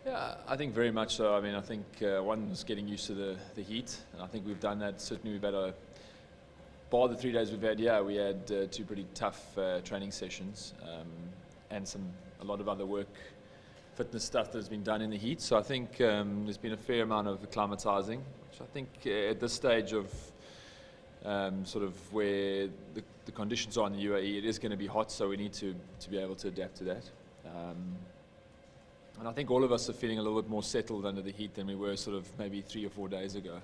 Yeah, I think very much so. I mean, I think one was getting used to the heat, and I think we've done that. Certainly, we've had bar the 3 days we've had. Yeah, we had two pretty tough training sessions, and a lot of other work, fitness stuff that has been done in the heat. So I think there's been a fair amount of acclimatizing, which I think at this stage of sort of where the conditions are in the UAE, it is going to be hot, so we need to be able to adapt to that. And I think all of us are feeling a little bit more settled under the heat than we were sort of maybe 3 or 4 days ago.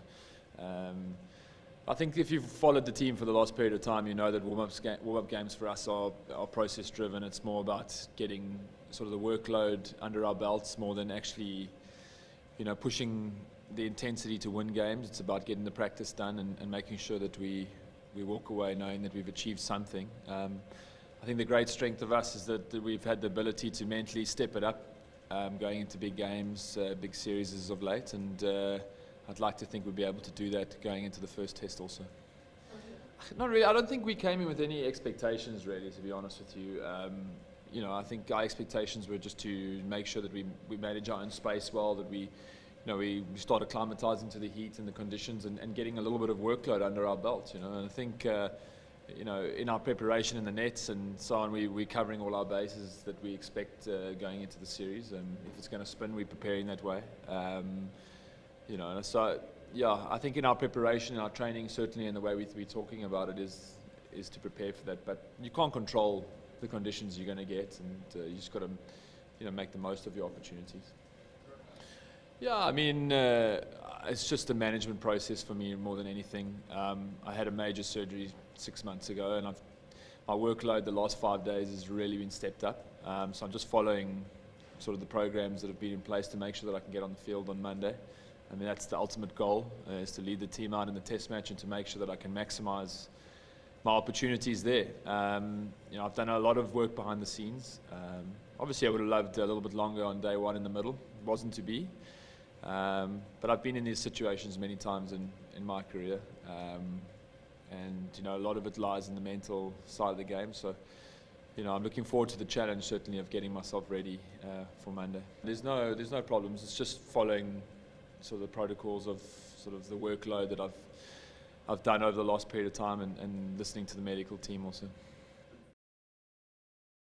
I think if you've followed the team for the last period of time, you know that warm-up games for us are process-driven. It's more about getting sort of the workload under our belts more than actually, pushing the intensity to win games. It's about getting the practice done and making sure that we walk away knowing that we've achieved something. I think the great strength of us is that we've had the ability to mentally step it up. Going into big games, big series as of late, and I'd like to think we'll be able to do that going into the first test also. Not really. I don't think we came in with any expectations, really, to be honest with you. I think our expectations were just to make sure that we manage our own space well, that we start acclimatizing to the heat and the conditions, and getting a little bit of workload under our belt. And I think in our preparation in the nets and so on, we're covering all our bases that we expect going into the series. If it's going to spin, we're preparing that way. So yeah, I think in our preparation, in our training, certainly in the way we're talking about it is to prepare for that. But you can't control the conditions you're going to get, and you just got to make the most of your opportunities. Yeah, I mean, it's just a management process for me more than anything. I had a major surgery 6 months ago, and my workload the last 5 days has really been stepped up. So I'm just following sort of the programs that have been in place to make sure that I can get on the field on Monday. I mean, that's the ultimate goal, is to lead the team out in the test match and to make sure that I can maximize my opportunities there. I've done a lot of work behind the scenes. Obviously, I would have loved a little bit longer on day one in the middle. It wasn't to be. But I've been in these situations many times in my career. And a lot of it lies in the mental side of the game. So, I'm looking forward to the challenge, certainly, of getting myself ready for Monday. There's no problems. It's just following sort of the protocols of sort of the workload that I've done over the last period of time, and listening to the medical team also.